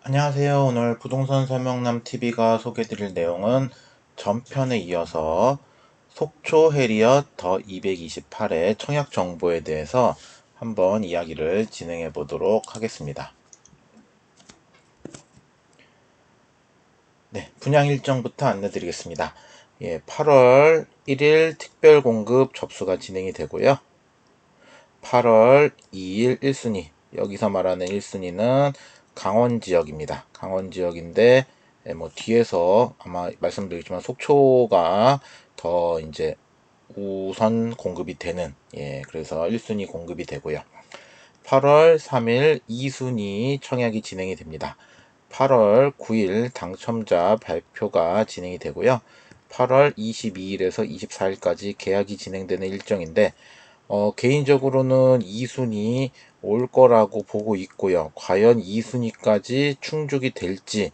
안녕하세요. 오늘 부동산 설명남 TV가 소개드릴 내용은 전편에 이어서 속초 해리엇 더 228의 청약 정보에 대해서 한번 이야기를 진행해 보도록 하겠습니다. 네, 분양 일정부터 안내 드리겠습니다. 8월 1일 특별 공급 접수가 진행이 되고요. 8월 2일 1순위, 여기서 말하는 1순위는 강원 지역입니다. 강원 지역인데 뭐 뒤에서 아마 말씀드리지만 속초가 더 이제 우선 공급이 되는, 그래서 1순위 공급이 되고요. 8월 3일 2순위 청약이 진행이 됩니다. 8월 9일 당첨자 발표가 진행이 되고요. 8월 22일에서 24일까지 계약이 진행되는 일정인데, 개인적으로는 2순위 올 거라고 보고 있고요. 과연 2순위까지 충족이 될지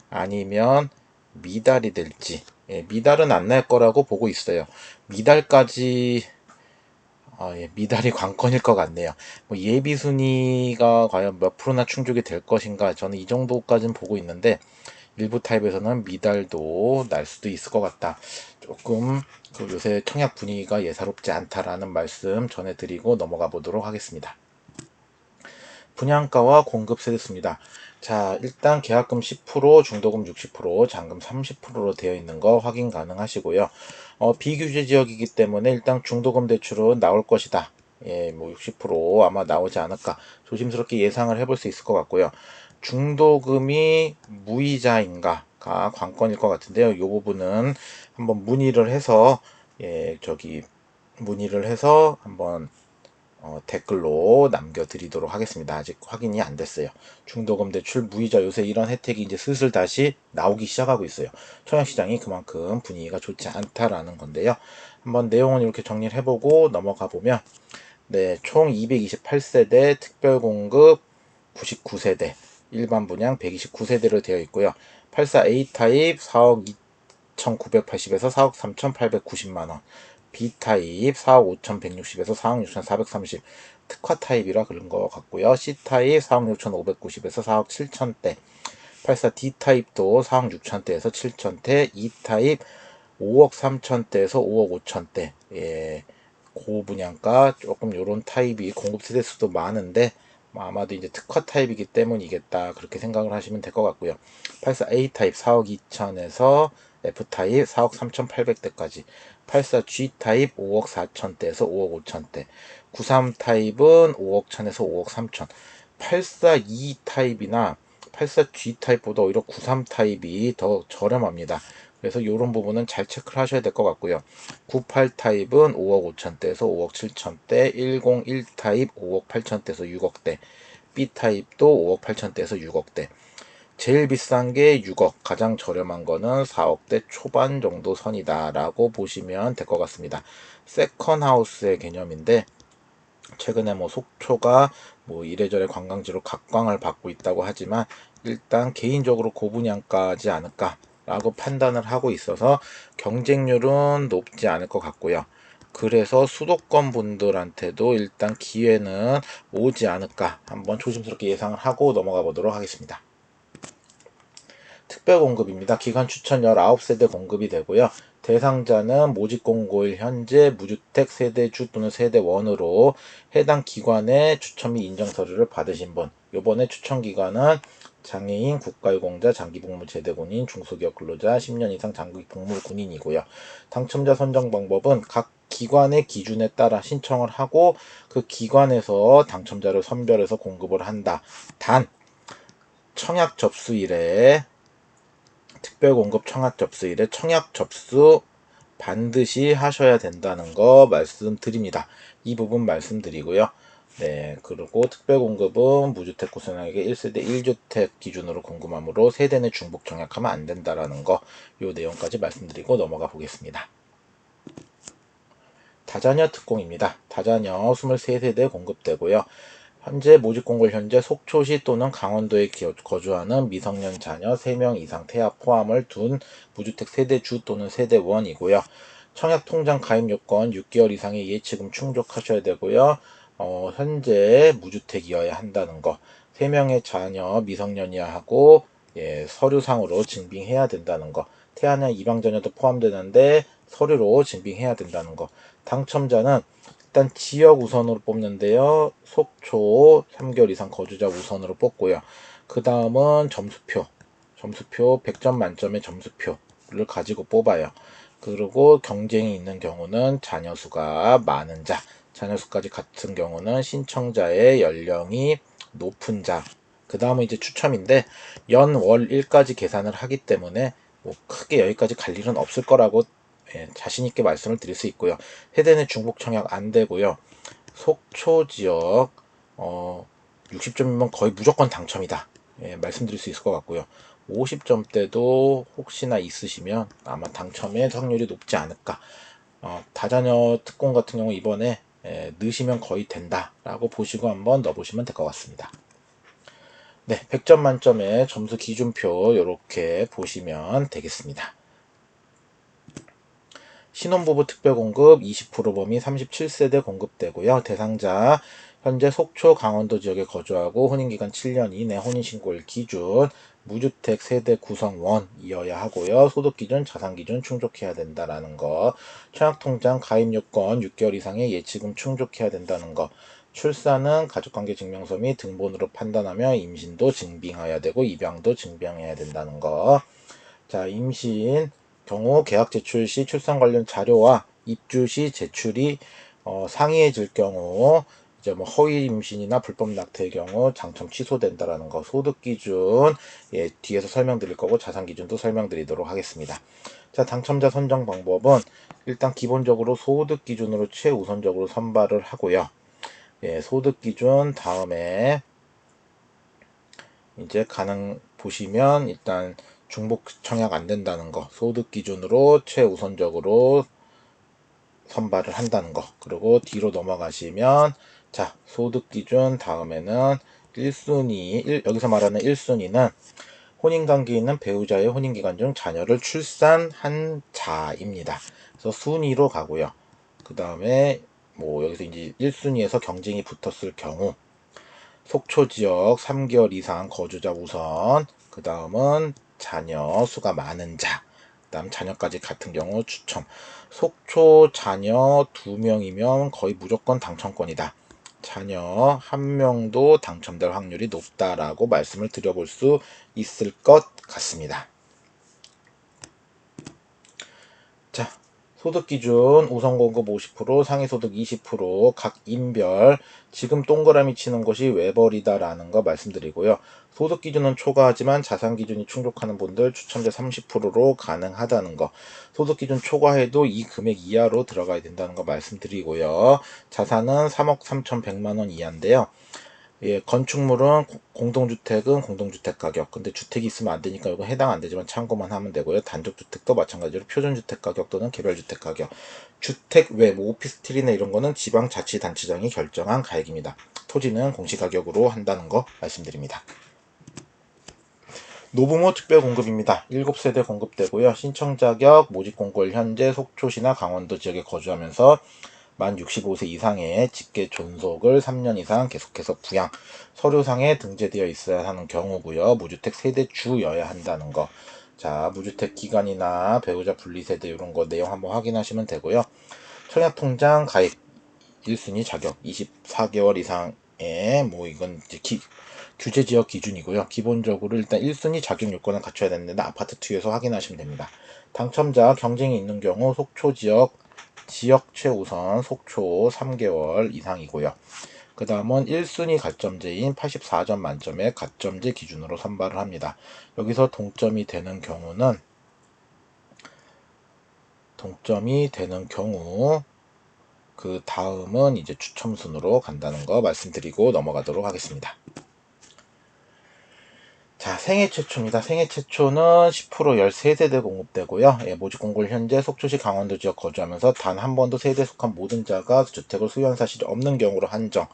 아니면 미달이 될지, 미달은 안 날 거라고 보고 있어요. 미달까지, 미달이 관건일 것 같네요. 뭐 예비 순위가 과연 몇 프로나 충족이 될 것인가, 저는 이 정도까지는 보고 있는데 일부 타입에서는 미달도 날 수도 있을 것 같다. 조금 요새 청약 분위기가 예사롭지 않다라는 말씀 전해드리고 넘어가 보도록 하겠습니다. 분양가와 공급 세대수입니다. 자, 일단 계약금 10%, 중도금 60%, 잔금 30%로 되어 있는 거 확인 가능하시고요. 비규제 지역이기 때문에 일단 중도금 대출은 나올 것이다. 뭐 60% 아마 나오지 않을까 조심스럽게 예상을 해볼 수 있을 것 같고요. 중도금이 무이자인가가 관건일 것 같은데요. 이 부분은 한번 문의를 해서 한번 댓글로 남겨드리도록 하겠습니다. 아직 확인이 안 됐어요. 중도금 대출 무이자, 요새 이런 혜택이 이제 슬슬 다시 나오기 시작하고 있어요. 청약시장이 그만큼 분위기가 좋지 않다라는 건데요. 한번 내용은 이렇게 정리를 해보고 넘어가 보면, 네, 총 228세대 특별공급 99세대, 일반 분양 129세대로 되어 있고요. 84A 타입 4억 2,980에서 4억 3,890만원, B타입 4억 5,160에서 4억 6,430, 특화 타입이라 그런 것 같고요. C타입 4억 6,590에서 4억 7천대, 84D타입도 4억 6천대에서 7천대, E타입 5억 3천대에서 5억 5천대, 고분양가 조금 요런 타입이 공급 세대 수도 많은데, 아마도 이제 특화 타입이기 때문이겠다 그렇게 생각을 하시면 될 것 같고요. 84A 타입 4억 2천에서 F 타입 4억 3,800대까지, 84G 타입 5억 4천대에서 5억 5천대, 93 타입은 5억 1천에서 5억 3천, 84E 타입이나 84G 타입보다 오히려 93 타입이 더 저렴합니다. 그래서 이런 부분은 잘 체크를 하셔야 될 것 같고요. 98 타입은 5억 5천대에서 5억 7천대, 101 타입 5억 8천대에서 6억대, B 타입도 5억 8천대에서 6억대. 제일 비싼 게 6억, 가장 저렴한 거는 4억대 초반 정도 선이다라고 보시면 될 것 같습니다. 세컨 하우스의 개념인데, 최근에 뭐 속초가 뭐 이래저래 관광지로 각광을 받고 있다고 하지만 일단 개인적으로 고분양가지 않을까라고 판단을 하고 있어서 경쟁률은 높지 않을 것 같고요. 그래서 수도권 분들한테도 일단 기회는 오지 않을까 한번 조심스럽게 예상을 하고 넘어가 보도록 하겠습니다. 특별 공급입니다. 기간 추천 19세대 공급이 되고요. 대상자는 모집 공고일 현재 무주택 세대주 또는 세대원으로 해당 기관의 추천 및 인정 서류를 받으신 분, 요번에 추천 기간은 장애인, 국가유공자, 장기복무 제대군인, 중소기업 근로자, 10년 이상 장기복무 군인이고요. 당첨자 선정 방법은 각 기관의 기준에 따라 신청을 하고 그 기관에서 당첨자를 선별해서 공급을 한다. 단 청약 접수일에 특별공급 청약 접수일에 청약 접수 반드시 하셔야 된다는 거 말씀드립니다. 이 부분 말씀드리고요. 네, 그리고 특별공급은 무주택 구성에게 1세대 1주택 기준으로 공급하므로 세대 내 중복 청약하면 안 된다라는 거, 요 내용까지 말씀드리고 넘어가 보겠습니다. 다자녀 특공입니다. 다자녀 23세대 공급되고요. 현재 모집 공고를 현재 속초시 또는 강원도에 거주하는 미성년 자녀 3명 이상 태아 포함을 둔 무주택 세대주 또는 세대원이고요. 청약 통장 가입 요건 6개월 이상의 예치금 충족하셔야 되고요. 현재 무주택이어야 한다는 거. 3명의 자녀 미성년이야 하고 서류상으로 증빙해야 된다는 거. 태아나 입양자녀도 포함되는데 서류로 증빙해야 된다는 거. 당첨자는 일단 지역 우선으로 뽑는데요. 속초 3개월 이상 거주자 우선으로 뽑고요. 그 다음은 점수표 100점 만점의 점수표를 가지고 뽑아요. 그리고 경쟁이 있는 경우는 자녀 수가 많은 자, 자녀 수까지 같은 경우는 신청자의 연령이 높은 자, 그 다음은 이제 추첨인데 연, 월, 일까지 계산을 하기 때문에 뭐 크게 여기까지 갈 일은 없을 거라고 자신 있게 말씀을 드릴 수 있고요. 세대 내 중복 청약 안 되고요. 속초 지역 60점이면 거의 무조건 당첨이다. 말씀드릴 수 있을 것 같고요. 50점대도 혹시나 있으시면 아마 당첨의 확률이 높지 않을까. 다자녀 특공 같은 경우 이번에 넣으시면 거의 된다라고 보시고 한번 넣어보시면 될 것 같습니다. 네, 100점 만점의 점수 기준표 이렇게 보시면 되겠습니다. 신혼부부 특별공급 20% 범위 37세대 공급되고요. 대상자 현재 속초 강원도 지역에 거주하고 혼인기간 7년 이내 혼인신고일 기준 무주택 세대 구성원이어야 하고요. 소득기준, 자산기준 충족해야 된다라는 거. 청약통장 가입요건 6개월 이상의 예치금 충족해야 된다는 거. 출산은 가족관계 증명서 및 등본으로 판단하며 임신도 증빙해야 되고 입양도 증빙해야 된다는 거. 자, 임신 경우 계약 제출 시 출산 관련 자료와 입주 시 제출이 상이해질 경우 이제 뭐 허위 임신이나 불법 낙태의 경우 당첨 취소된다라는 거. 소득 기준 뒤에서 설명드릴 거고 자산 기준도 설명드리도록 하겠습니다. 자, 당첨자 선정 방법은 일단 기본적으로 소득 기준으로 최우선적으로 선발을 하고요. 소득 기준 다음에 이제 보시면 일단 중복 청약 안 된다는 거, 소득 기준으로 최우선적으로 선발을 한다는 거. 그리고 뒤로 넘어가시면 자, 소득 기준 다음에는 1순위, 여기서 말하는 1순위는 혼인관계 있는 배우자의 혼인기간 중 자녀를 출산한 자입니다. 그래서 순위로 가고요. 그 다음에 뭐 여기서 이제 1순위에서 경쟁이 붙었을 경우 속초 지역 3개월 이상 거주자 우선, 그 다음은 자녀 수가 많은 자, 그 다음 자녀까지 같은 경우 추첨. 속초 자녀 2명이면 거의 무조건 당첨권이다. 자녀 1명도 당첨될 확률이 높다라고 말씀을 드려볼 수 있을 것 같습니다. 자, 소득기준 우선공급 50%, 상위소득 20%, 각 인별, 지금 동그라미 치는 것이 외벌이다라는 거 말씀드리고요. 소득기준은 초과하지만 자산기준이 충족하는 분들 추첨제 30%로 가능하다는 거. 소득기준 초과해도 이 금액 이하로 들어가야 된다는 거 말씀드리고요. 자산은 3억 3,100만원 이하인데요. 건축물은 공동주택은 공동주택 가격. 근데 주택이 있으면 안 되니까 이거 해당 안 되지만 참고만 하면 되고요. 단독주택도 마찬가지로 표준주택 가격 또는 개별주택 가격. 주택 외 뭐 오피스텔이나 이런 거는 지방자치단체장이 결정한 가액입니다. 토지는 공시가격으로 한다는 거 말씀드립니다. 노부모 특별공급입니다. 7세대 공급되고요. 신청 자격, 모집 공고일 현재 속초시나 강원도 지역에 거주하면서 만 65세 이상의 직계 존속을 3년 이상 계속해서 부양, 서류상에 등재되어 있어야 하는 경우고요. 무주택 세대주여야 한다는 거. 자, 무주택 기간이나 배우자 분리세대 이런 거 내용 한번 확인하시면 되고요. 청약통장 가입 1순위 자격 24개월 이상의 뭐 이건 이제 규제지역 기준이고요. 기본적으로 일단 1순위 자격 요건을 갖춰야 되는데 아파트 투에서 확인하시면 됩니다. 당첨자 경쟁이 있는 경우 속초 지역 최우선 속초 3개월 이상이고요. 그 다음은 1순위 가점제인 84점 만점의 가점제 기준으로 선발을 합니다. 여기서 동점이 되는 경우 그 다음은 이제 추첨 순으로 간다는 거 말씀드리고 넘어가도록 하겠습니다. 자, 생애 최초입니다. 생애 최초는 10% 13세대 공급되고요. 모집 공고를 현재 속초시 강원도 지역 거주하면서 단 한 번도 세대에 속한 모든 자가 주택을 소유한 사실이 없는 경우로 한정.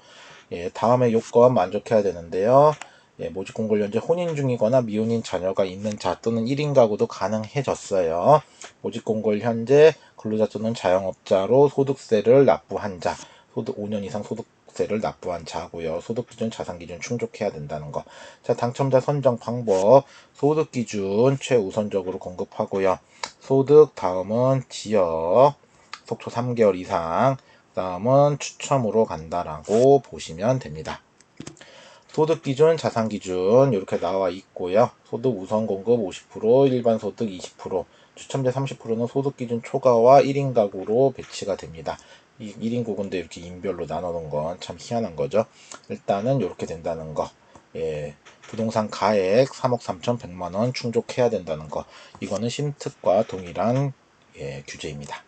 다음에 요건 만족해야 되는데요. 모집 공고를 현재 혼인 중이거나 미혼인 자녀가 있는 자 또는 1인 가구도 가능해졌어요. 모집 공고를 현재 근로자 또는 자영업자로 소득세를 납부한 자, 소득 5년 이상 소득 소득세를 납부한 자고요. 소득기준, 자산기준 충족해야 된다는 거. 자, 당첨자 선정 방법. 소득기준 최우선적으로 공급하고요. 소득 다음은 지역, 속초 3개월 이상, 다음은 추첨으로 간다라고 보시면 됩니다. 소득기준, 자산기준 이렇게 나와 있고요. 소득 우선 공급 50%, 일반 소득 20%, 추첨제 30%는 소득기준 초과와 1인 가구로 배치가 됩니다. 이 1인 가구인데 이렇게 인별로 나눠놓은 건 참 희한한 거죠. 일단은 이렇게 된다는 거. 예, 부동산 가액 3억 3,100만원 충족해야 된다는 거. 이거는 심특과 동일한 규제입니다.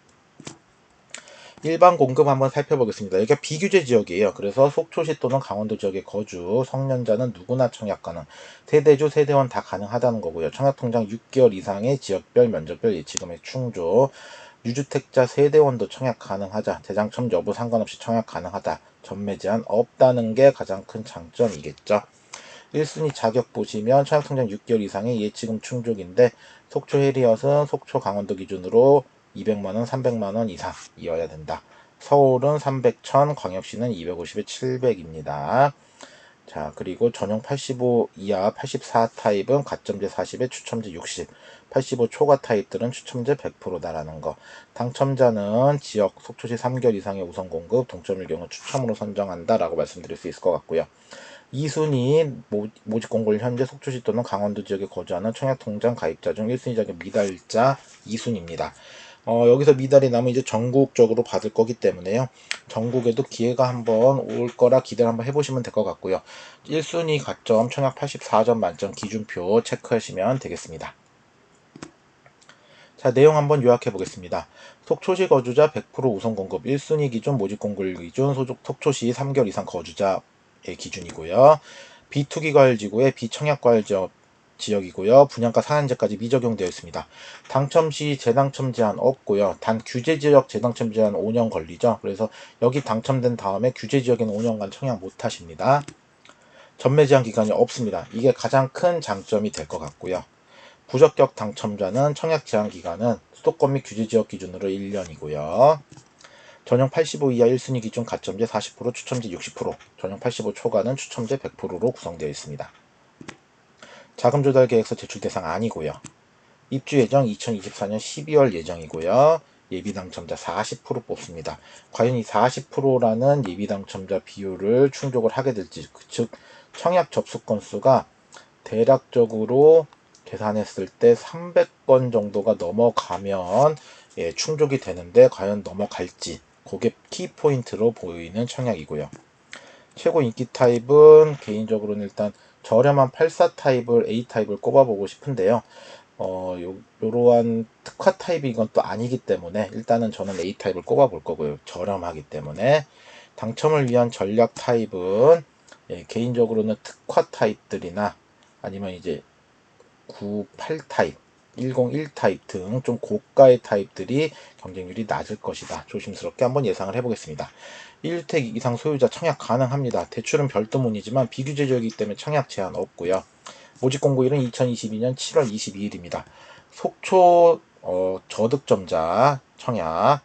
일반 공급 한번 살펴보겠습니다. 여기가 비규제 지역이에요. 그래서 속초시 또는 강원도 지역에 거주, 성년자는 누구나 청약 가능, 세대주, 세대원 다 가능하다는 거고요. 청약통장 6개월 이상의 지역별 면적별 예치금액 충족, 유주택자 세대원도 청약 가능하자, 재당첨 여부 상관없이 청약 가능하다, 전매 제한 없다는 게 가장 큰 장점이겠죠. 1순위 자격 보시면 청약통장 6개월 이상의 예치금 충족인데 속초 해리엇은 속초 강원도 기준으로 200만원, 300만원 이상이어야 된다. 서울은 300, 1000, 광역시는 250에 700입니다. 자, 그리고 전용 85 이하 84 타입은 가점제 40에 추첨제 60, 85 초과 타입들은 추첨제 100%다라는 거. 당첨자는 지역 속초시 3개월 이상의 우선 공급, 동점일 경우 추첨으로 선정한다라고 말씀드릴 수 있을 것 같고요. 2순위 모집 공고일 현재 속초시 또는 강원도 지역에 거주하는 청약통장 가입자 중 1순위 자격 미달자 2순입니다. 여기서 미달이 나면 이제 전국적으로 받을 거기 때문에요. 전국에도 기회가 한번 올 거라 기대를 한번 해보시면 될 것 같고요. 1순위 가점 청약 84점 만점 기준표 체크하시면 되겠습니다. 자, 내용 한번 요약해 보겠습니다. 속초시 거주자 100% 우선 공급 1순위 기준 모집 공고일 기준 속초시 3개월 이상 거주자의 기준이고요. 비투기과열지구의 비청약과열 지역이고요. 분양가 상한제까지 미적용되어 있습니다. 당첨 시 재당첨 제한 없고요. 단 규제지역 재당첨 제한 5년 걸리죠. 그래서 여기 당첨된 다음에 규제지역에는 5년간 청약 못하십니다. 전매 제한 기간이 없습니다. 이게 가장 큰 장점이 될 것 같고요. 부적격 당첨자는 청약 제한 기간은 수도권 및 규제지역 기준으로 1년이고요. 전용 85 이하 1순위 기준 가점제 40%, 추첨제 60%, 전용 85 초과는 추첨제 100%로 구성되어 있습니다. 자금 조달 계획서 제출 대상 아니고요. 입주 예정 2024년 12월 예정이고요. 예비 당첨자 40% 뽑습니다. 과연 이 40%라는 예비 당첨자 비율을 충족을 하게 될지, 즉 청약 접수 건수가 대략적으로 계산했을 때 300건 정도가 넘어가면 충족이 되는데 과연 넘어갈지, 그게 키포인트로 보이는 청약이고요. 최고 인기 타입은 개인적으로는 일단 저렴한 84 타입을 A 타입을 꼽아보고 싶은데요. 요러한 특화 타입이 이건 또 아니기 때문에 일단은 저는 A 타입을 꼽아볼 거고요. 저렴하기 때문에. 당첨을 위한 전략 타입은 개인적으로는 특화 타입들이나 아니면 이제 98 타입, 101 타입 등 좀 고가의 타입들이 경쟁률이 낮을 것이다. 조심스럽게 한번 예상을 해보겠습니다. 1주택 이상 소유자 청약 가능합니다. 대출은 별도문이지만 비규제 지역이기 때문에 청약 제한 없고요. 모집 공고일은 2022년 7월 22일입니다. 속초 저득점자 청약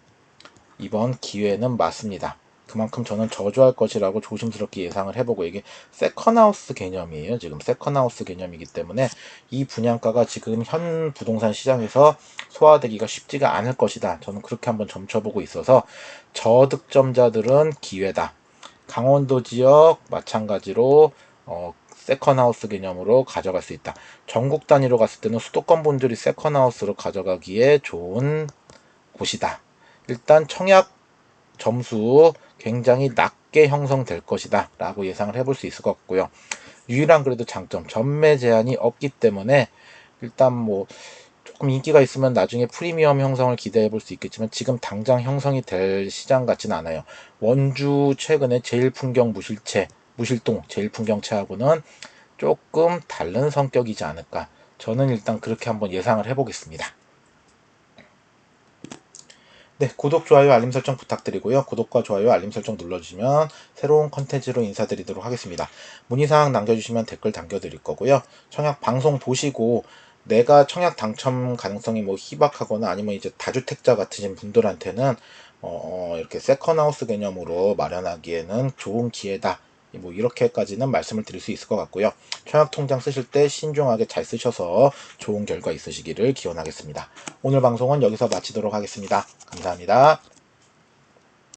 이번 기회는 맞습니다. 그만큼 저는 저조할 것이라고 조심스럽게 예상을 해보고, 이게 세컨하우스 개념이에요. 지금 세컨하우스 개념이기 때문에 이 분양가가 지금 현 부동산 시장에서 소화되기가 쉽지가 않을 것이다. 저는 그렇게 한번 점쳐보고 있어서 저득점자들은 기회다. 강원도 지역 마찬가지로 세컨하우스 개념으로 가져갈 수 있다. 전국 단위로 갔을 때는 수도권 분들이 세컨하우스로 가져가기에 좋은 곳이다. 일단 청약 점수 굉장히 낮게 형성될 것이다 라고 예상을 해볼 수 있을 것 같고요. 유일한 그래도 장점, 전매 제한이 없기 때문에 일단 뭐 조금 인기가 있으면 나중에 프리미엄 형성을 기대해 볼 수 있겠지만 지금 당장 형성이 될 시장 같지는 않아요. 원주 최근에 제일풍경 무실동 제일풍경채하고는 조금 다른 성격이지 않을까. 저는 일단 그렇게 한번 예상을 해보겠습니다. 네, 구독, 좋아요, 알림 설정 부탁드리고요. 구독과 좋아요, 알림 설정 눌러주시면 새로운 컨텐츠로 인사드리도록 하겠습니다. 문의사항 남겨주시면 댓글 남겨드릴 거고요. 청약 방송 보시고 내가 청약 당첨 가능성이 뭐 희박하거나 아니면 이제 다주택자 같으신 분들한테는 이렇게 세컨하우스 개념으로 마련하기에는 좋은 기회다. 뭐 이렇게까지는 말씀을 드릴 수 있을 것 같고요. 청약통장 쓰실 때 신중하게 잘 쓰셔서 좋은 결과 있으시기를 기원하겠습니다. 오늘 방송은 여기서 마치도록 하겠습니다. 감사합니다.